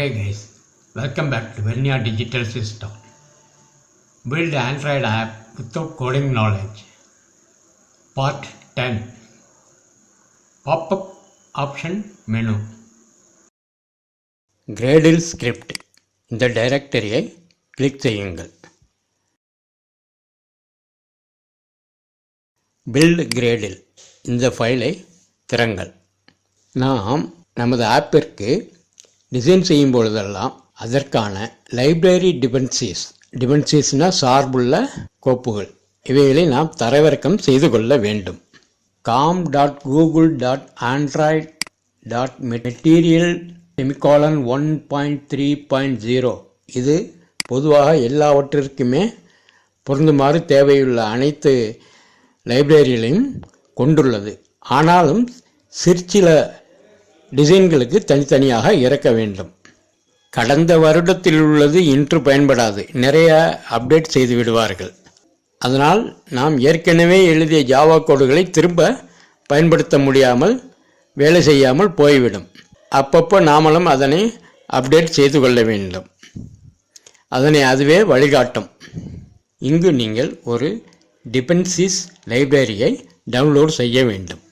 Hey guys, welcome back to Vernia Digital System. Build Android app without coding knowledge. Part 10. Pop-up option menu. Gradle script இந்த டைரக்டரியை click செய்யுங்கள். Build Gradle இந்த ஃபைலை திறங்கள். நாம் நமது ஆப்பிற்கு design செய்யும் பொழுதெல்லாம் அதற்கான லைப்ரரி டிபென்சிஸ்னா சார்புள்ள கோப்புகள் இவைகளை நாம் தரவிறக்கம் செய்து கொள்ள வேண்டும். com.google.android.material:1.3.0 இது பொதுவாக எல்லாவற்றிற்குமே பொருந்துமாறு தேவையுள்ள அனைத்து லைப்ரரிகளையும் கொண்டுள்ளது. ஆனாலும் சிற்சில டிசைன்களுக்கு தனித்தனியாக இறக்க வேண்டும். கடந்த வருடத்தில் உள்ளது இன்று பயன்படாது, நிறைய அப்டேட் செய்து விடுவார்கள். அதனால் நாம் ஏற்கனவே எழுதிய ஜாவா கோடுகளை திரும்ப பயன்படுத்த முடியாமல் வேலை செய்யாமல் போய்விடும். அப்பப்போ நாமளும் அதனை அப்டேட் செய்து கொள்ள வேண்டும். அதனை அதுவே வழிகாட்டும். இங்கு நீங்கள் ஒரு டிபென்சிஸ் லைப்ரரியை டவுன்லோட் செய்ய வேண்டும்.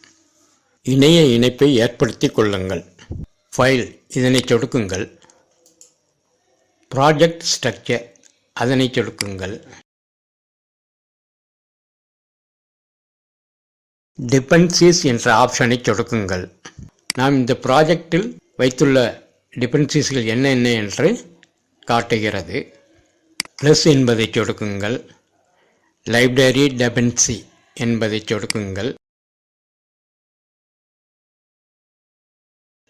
இணைய இணைப்பை ஏற்படுத்தி கொள்ளுங்கள். ஃபைல் இதனை சொடுக்குங்கள். ப்ராஜெக்ட் ஸ்ட்ரக்சர் அதனை சொடுக்குங்கள். டிபென்சிஸ் என்ற ஆப்ஷனை சொடுக்குங்கள். நாம் இந்த ப்ராஜெக்டில் வைத்துள்ள டிபென்சிஸ்கள் என்ன என்று காட்டுகிறது. ப்ளஸ் என்பதை சொடுக்குங்கள். லைப்ரரி டிபென்சி என்பதை சொடுக்குங்கள்.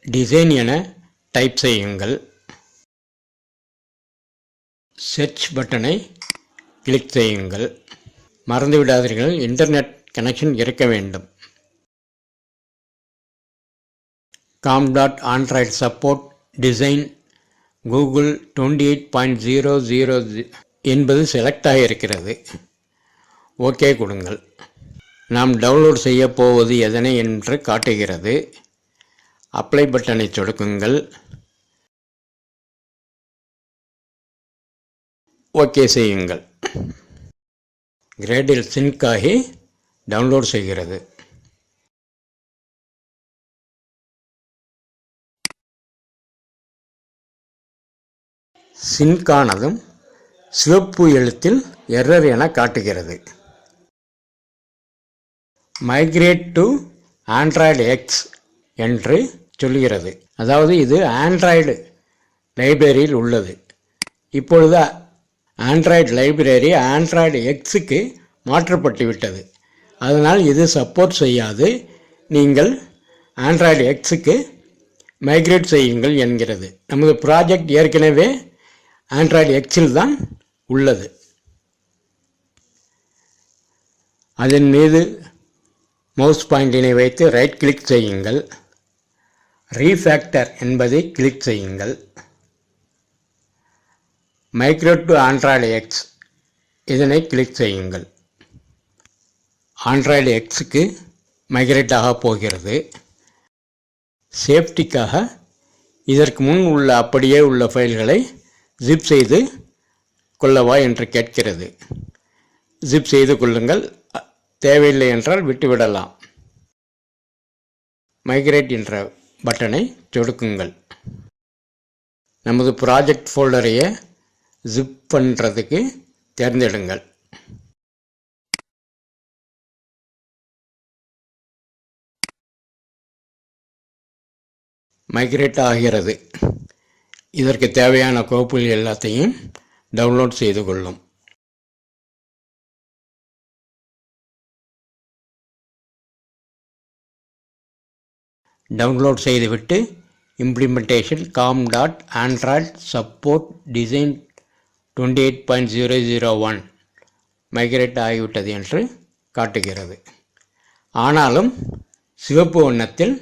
டிசைன் என டைப் செய்யுங்கள். சர்ச் பட்டனை கிளிக் செய்யுங்கள். மறந்துவிடாதீர்கள், இன்டர்நெட் கனெக்ஷன் இருக்க வேண்டும். com.android support design Google 28.000 என்பது செலக்ட் ஆகியிருக்கிறது. ஓகே கொடுங்கள். நாம் டவுன்லோட் செய்ய போவது எதனை என்று காட்டுகிறது. அப்ளை பட்டனை சொடுக்குங்கள். ஓகே செய்யுங்கள். கிரேடில் சிங்க் ஆகி டவுன்லோட் செய்கிறது. சிங்க் ஆனதும் சிவப்பு எழுத்தில் எரர் என காட்டுகிறது. மைக்ரேட் டு ஆண்ட்ராய்டு எக்ஸ் என்று சொல்கிறது. அதாவது இது ஆண்ட்ராய்டு லைப்ரரியில் உள்ளது. இப்பொழுது ஆண்ட்ராய்டு லைப்ரரி ஆண்ட்ராய்டு எக்ஸுக்கு மாற்றப்பட்டு விட்டது. அதனால் இது சப்போர்ட் செய்யாது. நீங்கள் ஆண்ட்ராய்டு எக்ஸுக்கு மைக்ரேட் செய்யுங்கள் என்கிறது. நமது ப்ராஜெக்ட் ஏற்கனவே ஆண்ட்ராய்டு எக்ஸில் தான் உள்ளது. அதன் மீது மவுஸ் பாயிண்டினை வைத்து ரைட் கிளிக் செய்யுங்கள். ரீஃபேக்டர் என்பதை கிளிக் செய்யுங்கள். மைக்ரேட் டு ஆண்ட்ராய்டு எக்ஸ் இதனை கிளிக் செய்யுங்கள். ஆண்ட்ராய்டு எக்ஸுக்கு மைக்ரேட் ஆக போகிறது. சேஃப்டிக்காக இதற்கு முன் உள்ள அப்படியே உள்ள ஃபைல்களை ஜிப் செய்து கொள்ளவா என்று கேட்கிறது. ஜிப் செய்து கொள்ளுங்கள். தேவையில்லை என்றால் விட்டுவிடலாம். மைக்ரேட் என்ற பட்டனை சொடுக்குங்கள். நமது ப்ராஜெக்ட் ஃபோல்டரையே ஜிப் பண்ணுறதுக்கு தேர்ந்தெடுங்கள். மைக்ரேட் ஆகிறது. இதற்கு தேவையான கோப்புகள் எல்லாத்தையும் டவுன்லோட் செய்து கொள்ளும். டவுன்லோட் செய்துவிட்டு implementation com.android support design 28.001 migrate ஆகிவிட்டது என்று காட்டுகிறது. ஆனாலும் சிவப்பு வண்ணத்தில்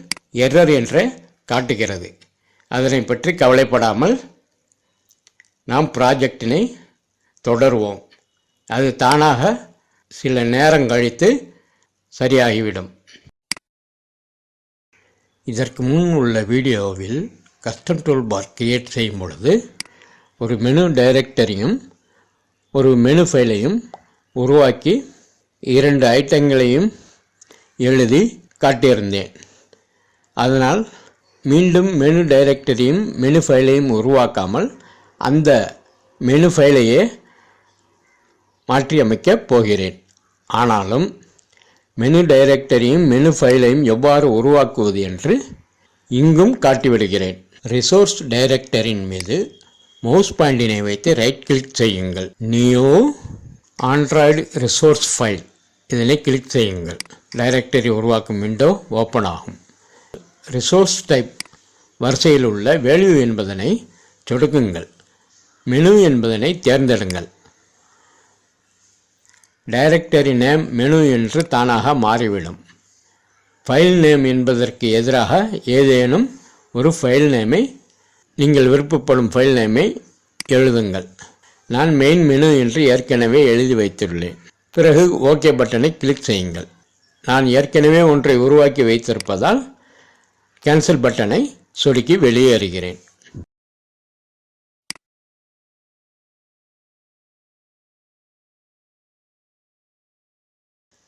எரர் என்று காட்டுகிறது. அதனை பற்றி கவலைப்படாமல் நாம் ப்ராஜெக்டினை தொடருவோம். அது தானாக சில நேரம் கழித்து சரியாகிவிடும். இதற்கு முன் உள்ள வீடியோவில் கஸ்டம் டூல் பார் கிரியேட் செய்யும் பொழுது ஒரு மெனு டைரக்டரியும் ஒரு மெனு ஃபைலையும் உருவாக்கி 2 ஐட்டங்களையும் எழுதி காட்டியிருந்தேன். அதனால் மீண்டும் மெனு டைரக்டரியும் மெனு ஃபைலையும் உருவாக்காமல் அந்த மெனு ஃபைலையே மாற்றியமைக்கப் போகிறேன். ஆனாலும் மெனு டைரக்டரியும் மெனு ஃபைலையும் எவ்வாறு உருவாக்குவது என்று இங்கும் காட்டிவிடுகிறேன். ரிசோர்ஸ் டைரக்டரின் மீது மவுஸ் பாயிண்டினை வைத்து ரைட் கிளிக் செய்யுங்கள். நியூ ஆண்ட்ராய்டு ரிசோர்ஸ் ஃபைல் இதனை கிளிக் செய்யுங்கள். டைரக்டரி உருவாக்கும் விண்டோ ஓப்பன் ஆகும். ரிசோர்ஸ் டைப் வரிசையில் உள்ள வேல்யூ என்பதனை சொடுக்குங்கள். மெனு என்பதனை தேர்ந்தெடுங்கள். டைரக்டரி நேம் மெனு என்று தானாக மாறிவிடும். ஃபைல் நேம் என்பதற்கு எதிராக ஏதேனும் ஒரு ஃபைல் நேமை நீங்கள் விருப்பப்படும் ஃபைல் நேமை எழுதுங்கள். நான் மெயின் மெனு என்று ஏற்கனவே எழுதி வைத்துள்ளேன். பிறகு ஓகே பட்டனை கிளிக் செய்யுங்கள். நான் ஏற்கனவே ஒன்றை உருவாக்கி வைத்திருப்பதால் கேன்சல் பட்டனை சொடுக்கி வெளியேறுகிறேன்.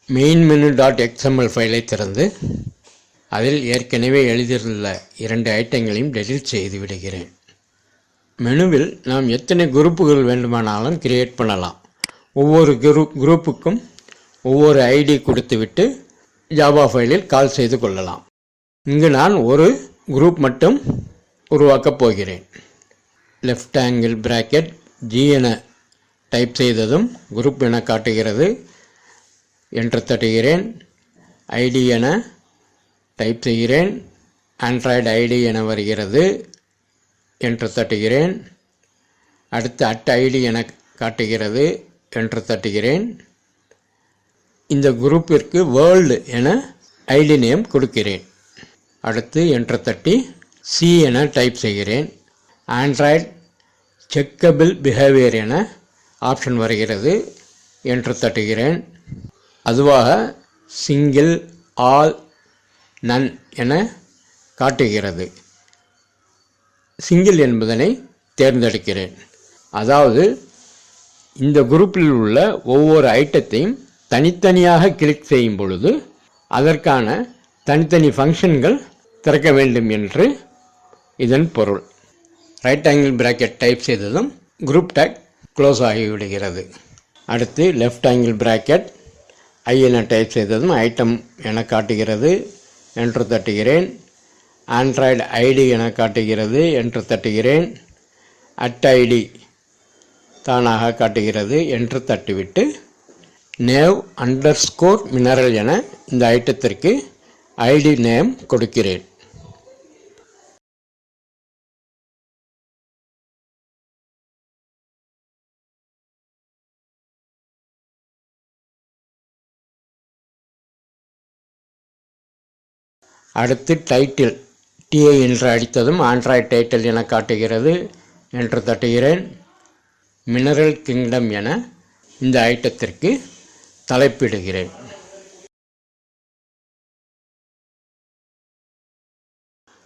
மெயின் மெனு .xml ஃபைலை திறந்து அதில் ஏற்கனவே எழுதியுள்ள 2 ஐட்டங்களையும் டெலீட் செய்து விடுகிறேன். மெனுவில் நாம் எத்தனை குரூப்புகள் வேண்டுமானாலும் கிரியேட் பண்ணலாம். ஒவ்வொரு குரூப்புக்கும் ஒவ்வொரு ஐடி கொடுத்துவிட்டு ஜாவா ஃபைலில் கால் செய்து கொள்ளலாம். இங்கு நான் ஒரு குரூப் மட்டும் உருவாக்கப் போகிறேன். லெஃப்ட் ஆங்கிள் பிராக்கெட் G என டைப் செய்ததும் குரூப் என காட்டுகிறது. என்டர் தட்டுகிறேன். ஐடி என டைப் செய்கிறேன். ஆண்ட்ராய்டு ஐடி என வருகிறது. என்டர் தட்டுகிறேன். அடுத்து ஐடி என காட்டுகிறது. என்டர் தட்டுகிறேன். இந்த குரூப்பிற்கு வேர்ல்டு என ஐடி நேம் கொடுக்கிறேன். அடுத்து என்டர் தட்டி சி என டைப் செய்கிறேன். ஆண்ட்ராய்டு செக்கபிள் பிஹேவியர் என ஆப்ஷன் வருகிறது. என்டர் தட்டுகிறேன். அதுவாக சிங்கிள் ஆல் நன் என காட்டுகிறது. சிங்கிள் என்பதனை தேர்ந்தெடுக்கிறேன். அதாவது இந்த குரூப்பில் உள்ள ஒவ்வொரு ஐட்டத்தையும் தனித்தனியாக கிளிக் செய்யும் பொழுது அதற்கான தனித்தனி ஃபங்க்ஷன்கள் திறக்க வேண்டும் என்று இதன் பொருள். ரைட் ஆங்கிள் பிராக்கெட் டைப் செய்ததும் குரூப் டேக் க்ளோஸ் ஆகிவிடுகிறது. அடுத்து லெஃப்ட் ஆங்கிள் பிராக்கெட் ஐ என டைப் செய்ததும் ஐட்டம் என காட்டுகிறது. என்டர் தட்டுகிறேன். ஆண்ட்ராய்டு ஐடி என காட்டுகிறது. என்டர் தட்டுகிறேன். ஐடி தானாக காட்டுகிறது. என்டர் தட்டிவிட்டு nav_mineral என இந்த ஐட்டத்திற்கு ஐடி நேம் கொடுக்கிறேன். அடுத்து டைட்டில் டிஐ என்று அடித்ததும் ஆண்ட்ராய்டு டைட்டில் என காட்டுகிறது. என்டர் தட்டுகிறேன். மினரல் கிங்டம் என இந்த ஐட்டத்திற்கு தலைப்பிடுகிறேன்.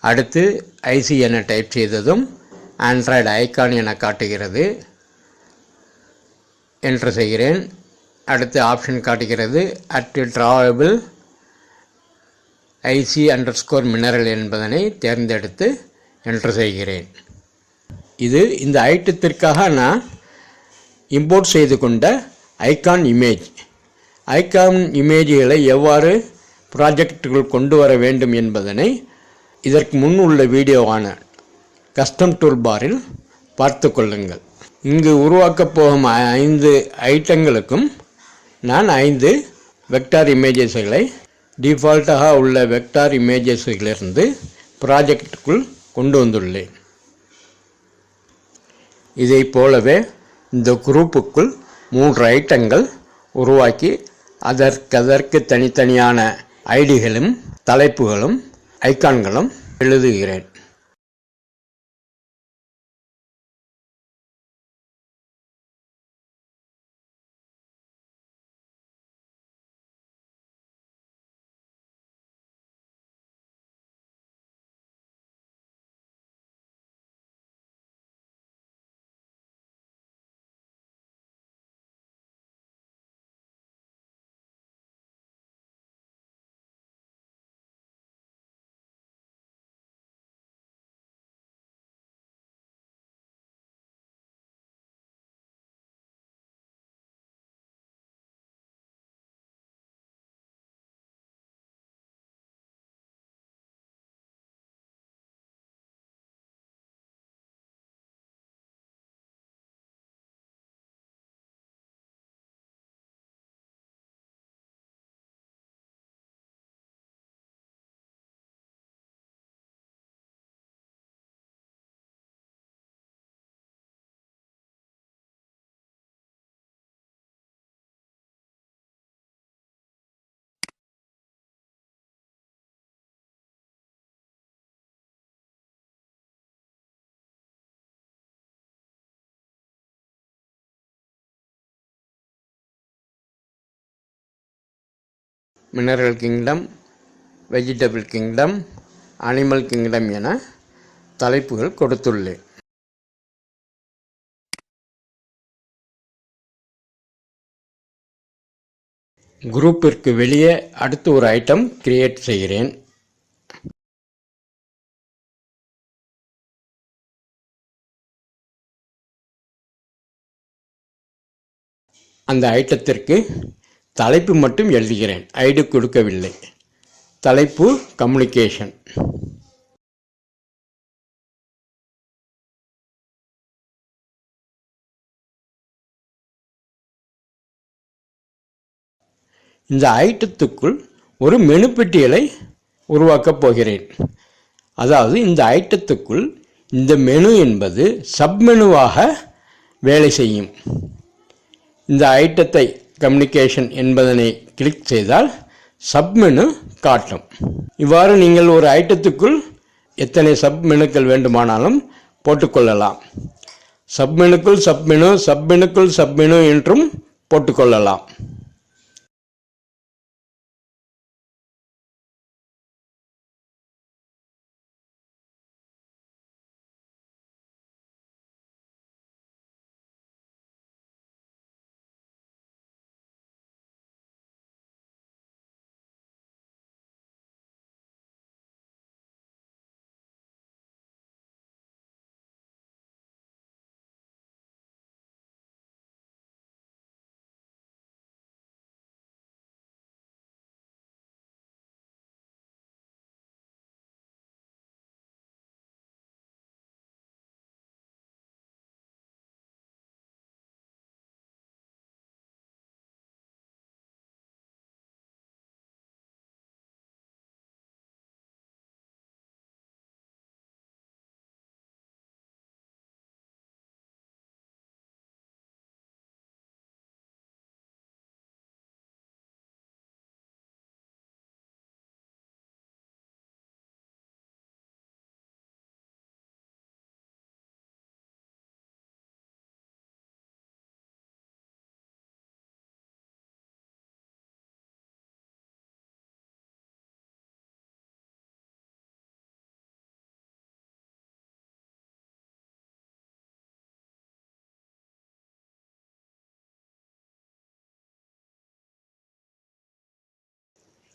அடுத்து ஐசி என டைப் செய்ததும் ஆண்ட்ராய்டு ஐகான் என காட்டுகிறது. என்டர் செய்கிறேன். அடுத்து ஆப்ஷன் காட்டுகிறது. ட்ராவபிள் IC_mineral என்பதனை தேர்ந்தெடுத்து என்டர் செய்கிறேன். இது இந்த ஐட்டத்திற்காக நான் இம்போர்ட் செய்து கொண்ட ஐகான் இமேஜ். ஐகான் இமேஜ்களை எவ்வாறு ப்ராஜெக்டுக்குள் கொண்டு வர வேண்டும் என்பதனை இதற்கு முன் உள்ள வீடியோவான கஸ்டம் டூல் பாரில் பார்த்து கொள்ளுங்கள். இங்கு உருவாக்கப் போகும் 5 ஐட்டங்களுக்கும் நான் 5 வெக்டார் இமேஜஸ்களை டிஃபால்ட்டாக உள்ள வெக்டார் இமேஜஸ்களிலிருந்து ப்ராஜெக்டுக்குள் கொண்டு வந்துள்ளேன். இதை போலவே இந்த குரூப்புக்குள் 3 ஐட்டங்கள் உருவாக்கி அதற்கு தனித்தனியான ஐடிகளும் தலைப்புகளும் ஐகான்களும் எழுதுகிறேன். Mineral kingdom, vegetable kingdom, animal kingdom என தலைப்புகள் கொடுத்துள்ளேன். குரூப்பிற்கு வெளியே அடுத்து ஒரு ஐட்டம் கிரியேட் செய்கிறேன். அந்த ஐட்டத்திற்கு தலைப்பு மட்டும் எழுதுகிறேன், ஐடி கொடுக்கவில்லை. தலைப்பு கம்யூனிகேஷன். இந்த ஐட்டத்துக்குள் ஒரு மெனு பட்டியலை உருவாக்கப் போகிறேன். அதாவது இந்த ஐட்டத்துக்குள் இந்த மெனு என்பது சப்மெனுவாக வேலை செய்யும். இந்த ஐட்டத்தை கம்யூனிகேஷன் என்பதனை கிளிக் செய்தால் சப்மெனு காட்டும். இவ்வாறு நீங்கள் ஒரு ஐட்டத்துக்குள் எத்தனை சப்மெனுக்கள் வேண்டுமானாலும் போட்டுக்கொள்ளலாம். சப்மெனுக்குள் சப்மெனு, சப்மெனுக்குள் சப்மெனு என்றும் போட்டுக்கொள்ளலாம்.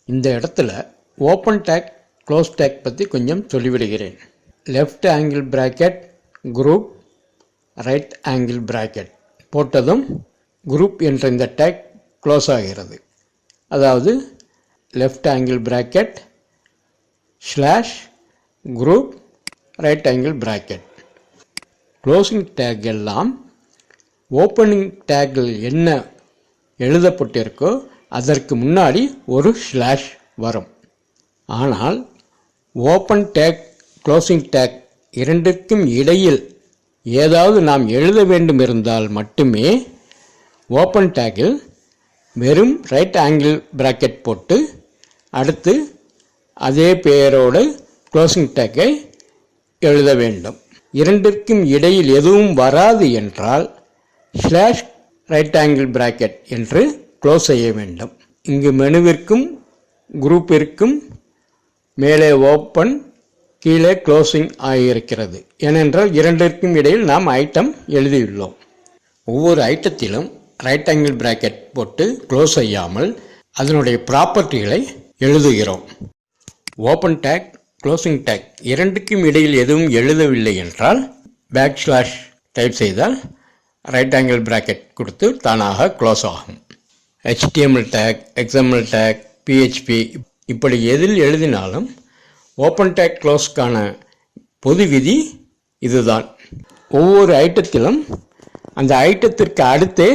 இந்த இடத்துல ஓப்பன் டேக், க்ளோஸ் டேக் பற்றி கொஞ்சம் சொல்லிவிடுகிறேன். Left angle bracket group, right angle bracket போட்டதும் குரூப் என்ற இந்த டேக் க்ளோஸ் ஆகிறது. அதாவது left angle bracket slash group, right angle bracket. Closing tag எல்லாம் ஓப்பனிங் டேக்கில் என்ன எழுதப்பட்டிருக்கோ அதற்கு முன்னாடி ஒரு ஸ்லாஷ் வரும். ஆனால் ஓப்பன் டேக், க்ளோசிங் டேக் இரண்டுக்கும் இடையில் ஏதாவது நாம் எழுத வேண்டும் இருந்தால் மட்டுமே ஓப்பன் டேக்கில் வெறும் ரைட் ஆங்கிள் பிராக்கெட் போட்டு அடுத்து அதே பெயரோடு க்ளோசிங் டேக்கை எழுத வேண்டும். இரண்டிற்கும் இடையில் எதுவும் வராது என்றால் ஸ்லாஷ் ரைட் ஆங்கிள் பிராக்கெட் என்று க்ளோஸ் செய்ய வேண்டும். இங்கு மெனுவிற்கும் குரூப்பிற்கும் மேலே ஓப்பன், கீழே க்ளோசிங் ஆகியிருக்கிறது. ஏனென்றால் இரண்டிற்கும் இடையில் நாம் ஐட்டம் எழுதியுள்ளோம். ஒவ்வொரு ஐட்டத்திலும் ரைட் ஆங்கிள் பிராக்கெட் போட்டு க்ளோஸ் செய்யாமல் அதனுடைய ப்ராப்பர்ட்டிகளை எழுதுகிறோம். ஓப்பன் டேக், க்ளோசிங் டேக் இரண்டுக்கும் இடையில் எதுவும் எழுதவில்லை என்றால் பேக் ஸ்லாஷ் டைப் செய்தால் ரைட் ஆங்கிள் பிராக்கெட் கொடுத்து தானாக க்ளோஸ் ஆகும். HTML take, XML take, PHP இப்படி எதில் எழுதினாலும் ஓப்பன் டேக் க்ளோஸ்க்கான பொது விதி இதுதான். ஒவ்வொரு ஐட்டத்திலும் அந்த ஐட்டத்திற்கு அடுத்தே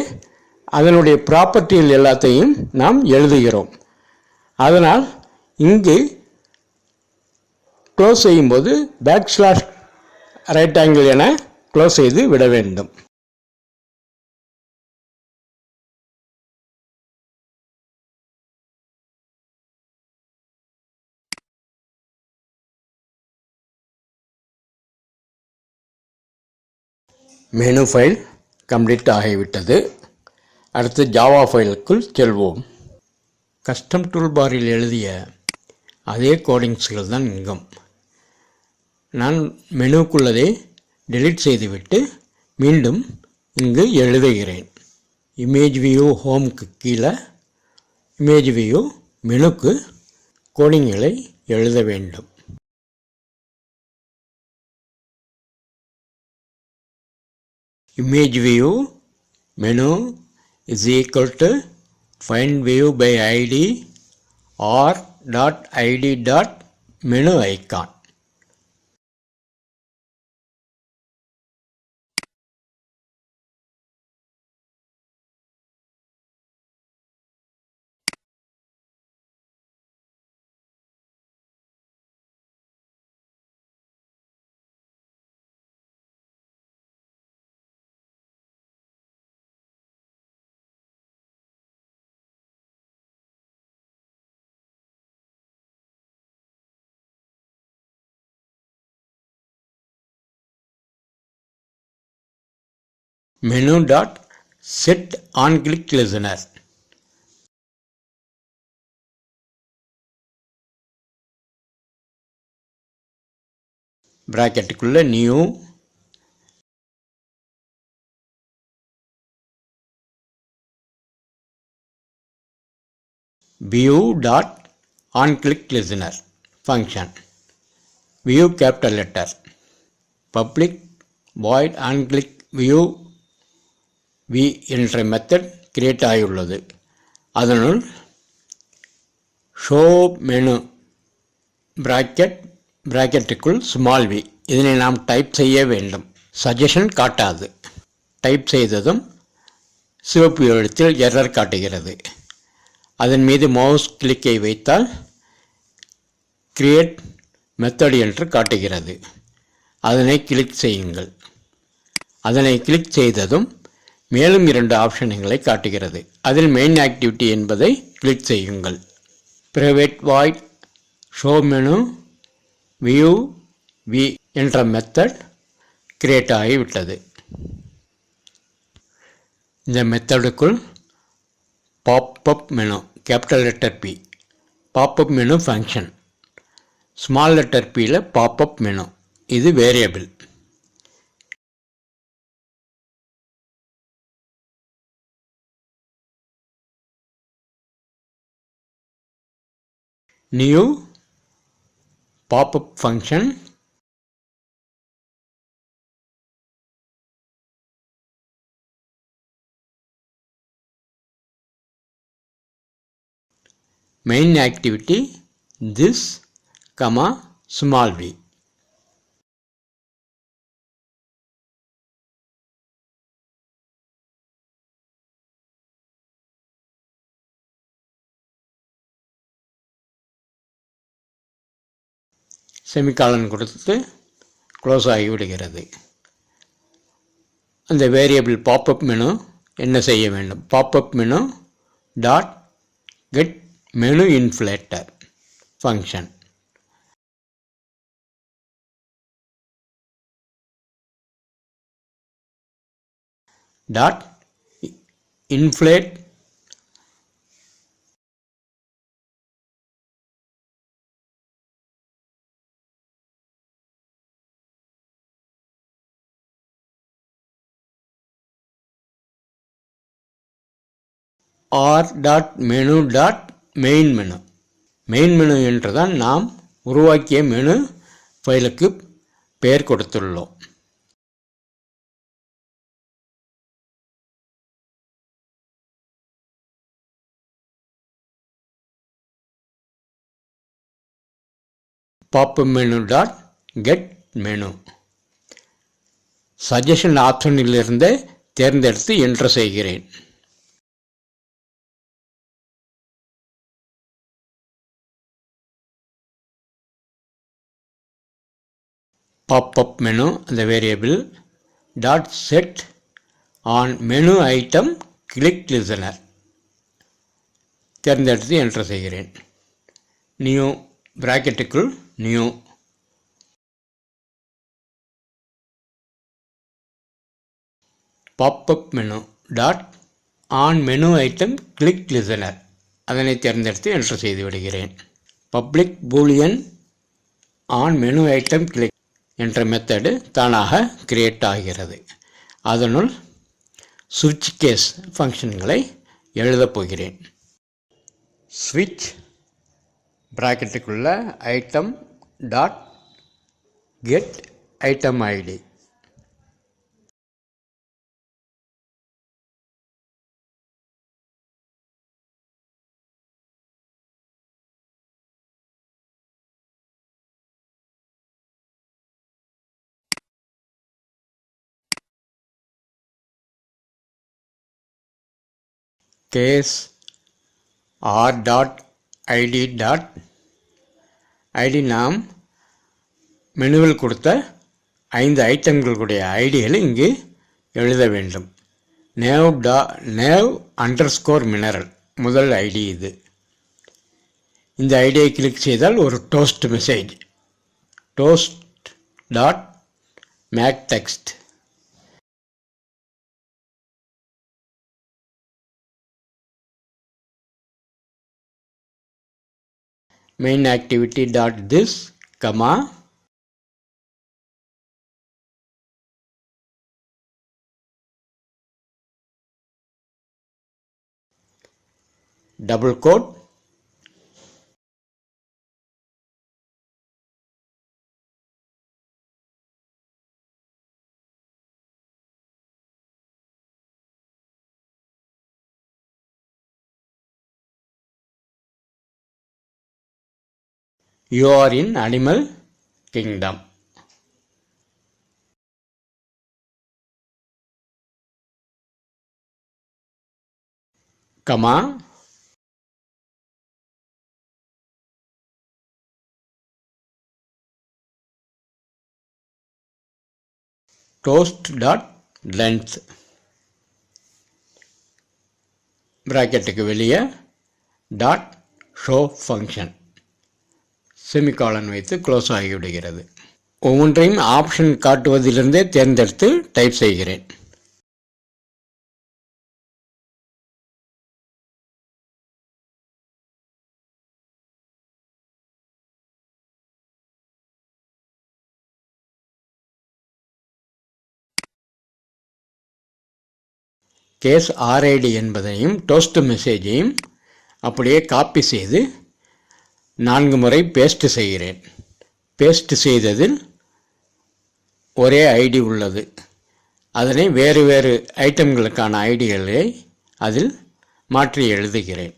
அதனுடைய ப்ராப்பர்ட்டிகள் எல்லாத்தையும் நாம் எழுதுகிறோம். அதனால் இங்கு க்ளோஸ் செய்யும்போது பேக் ஸ்லாஷ் ரைட் ஆங்கிள் என க்ளோஸ் செய்து விட வேண்டும். மெனு ஃபைல் கம்ப்ளீட் ஆகிவிட்டது. அடுத்து ஜாவா ஃபைலுக்குள் செல்வோம். கஸ்டம் டூல்பாரில் எழுதிய அதே கோடிங்ஸ்கள் தான் இங்கும். நான் மெனுக்குள்ளதை டெலீட் செய்துவிட்டு மீண்டும் இங்கு எழுதுகிறேன். இமேஜ் வியூ ஹோம்க்கு கீழே இமேஜ் வியூ மெனுக்கு கோடிங்களை எழுத வேண்டும். Image view menu is equal to find view by id or .id menu icon. Menu set on click listener. பிராக்கெட்டுக்குள்ள new view on click listener function. View capital letter. Public void on click view v என்ற method create ஆகியுள்ளது. அதனுள் show menu பிராக்கெட்டுக்குள் small we இதனை நாம் type செய்ய வேண்டும். Suggestion காட்டாது. Type செய்ததும் சிவப்பு எழுத்தில் எரர் காட்டுகிறது. அதன் மீது மவுஸ் கிளிக்கை வைத்தால் கிரியேட் மெத்தட் என்று காட்டுகிறது. அதனை கிளிக் செய்யுங்கள். அதனை கிளிக் செய்ததும் மேலும் 2 ஆப்ஷன்களை காட்டுகிறது. அதில் மெயின் ஆக்டிவிட்டி என்பதை கிளிக் செய்யுங்கள். Private void show menu view V என்ற மெத்தட் கிரியேட் ஆகிவிட்டது. இந்த மெத்தடுக்குள் popup menu capital letter P popup menu function, small letter பியில் பாப்அப் மெனு இது variable. New popup function main activity this small V. Semicolon கொடுத்து close ஆகிவிடுகிறது. அந்த variable popup menu என்ன செய்ய வேண்டும்? Popup menu get menu inflater function. inflate r.menu.main menu. Main menu என்றுதான் நாம் உருவாக்கிய மெனு ஃபைலுக்கு பெயர் கொடுத்துள்ளோம். Popup menu get menu suggestion ஆப்ஷனிலிருந்து தேர்ந்தெடுத்து என்டர் செய்கிறேன். பாப்அப் மெனு அந்த variable set on menu item click listener தேர்ந்தெடுத்து என்டர் செய்கிறேன். நியூ பிராக்கெட்டுக்குள் new popup menu on menu item click listener அதனை தேர்ந்தெடுத்து என்ட்ரு செய்து விடுகிறேன். Public boolean on menu item click என்ற மெத்தடு தானாக கிரியேட் ஆகிறது. அதனுள் ஸ்விட்ச் கேஸ் ஃபங்க்ஷன்களை எழுதப் போகிறேன். ஸ்விட்ச் ப்ராக்கெட்டுக்குள்ள item dot get item ID. Case R dot ID dot ID நாம் மெனுவில் கொடுத்த 5 ஐட்டங்களுடைய ஐடிகளை இங்கு எழுத வேண்டும். நேவ் அண்டர்ஸ்கோர் மினரல் முதல் ஐடி இது. இந்த ஐடியை கிளிக் செய்தால் ஒரு toast message, toast dot make text. Main activity dot this comma double quote you are in animal kingdom. Comma toast dot length பிராக்கெட்டுக்கு வெளியே டாட் ஷோ ஃபங்க்ஷன் செமிகாலன் வைத்து close ஆகிவிடுகிறது. ஒவ்வொன்றையும் ஆப்ஷன் காட்டுவதிலிருந்தே தேர்ந்தெடுத்து டைப் செய்கிறேன். கேஸ் ஆர்ஐடி என்பதையும் toast மெசேஜையும் அப்படியே copy செய்து 4 முறை பேஸ்ட் செய்கிறேன். பேஸ்ட் செய்ததில் ஒரே ஐடி உள்ளது. அதனை வேறு வேறு ஐட்டம்களுக்கான ஐடிகளை அதில் மாற்றி எழுதுகிறேன்.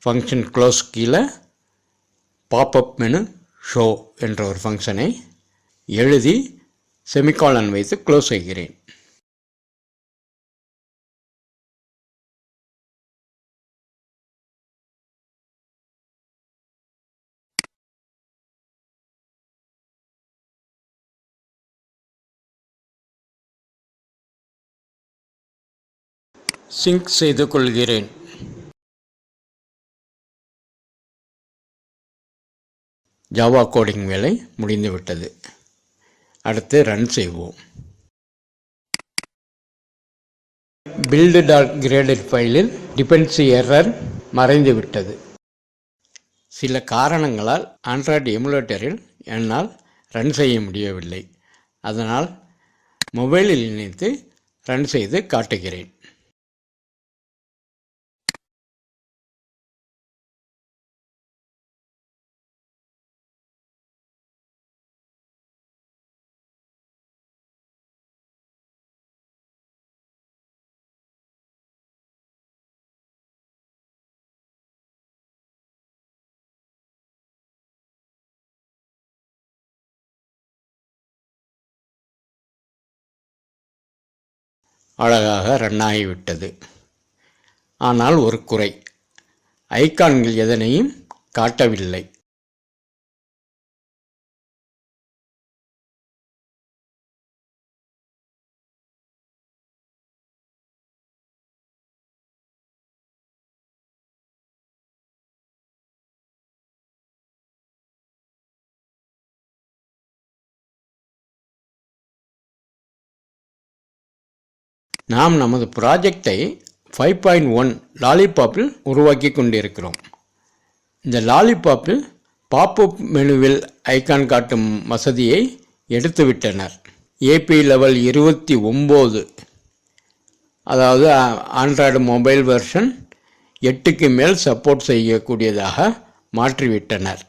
ஃபங்க்ஷன் க்ளோஸ் கீழே பாப்அப் மெனு ஷோ என்ற ஒரு ஃபங்க்ஷனை எழுதி செமிகாலன் வைத்து க்ளோஸ் செய்கிறேன். சிங்க் செய்து கொள்கிறேன். ஜாவா கோடிங் வேலை முடிந்துவிட்டது. அடுத்து ரன் செய்வோம். build.graded ஃபைலில் டிபெண்டன்சி எரர் மறைந்துவிட்டது. சில காரணங்களால் ஆண்ட்ராய்டு எமுலேட்டரில் என்னால் ரன் செய்ய முடியவில்லை. அதனால் மொபைலில் இணைத்து ரன் செய்து காட்டுகிறேன். அழகாக ரன் ஆகிவிட்டது. ஆனால் ஒரு குறை, ஐகான்கள் எதனையும் காட்டவில்லை. நாம் நமது ப்ராஜெக்டை 5.1 லாலிபாப்பில் உருவாக்கி கொண்டிருக்கிறோம். இந்த லாலிபாப்பில் பாப்அப் மெனுவில் ஐகான் காட்டும் வசதியை எடுத்துவிட்டனர். ஏபி லெவல் 29, அதாவது ஆண்ட்ராய்டு மொபைல் வெர்ஷன் 8க்கு மேல் சப்போர்ட் செய்யக்கூடியதாக மாற்றிவிட்டனர்.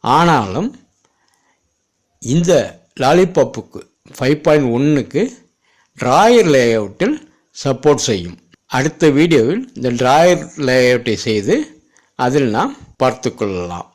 ஆனாலும் இந்த லாலிபாப்புக்கு 5.1க்கு டிராயர் லேஅவுட்டில் சப்போர்ட் செய்யும். அடுத்த வீடியோவில் இந்த டிராயர் லேஅவுட்டை செய்து அதில் நாம் பார்த்து கொள்ளலாம்.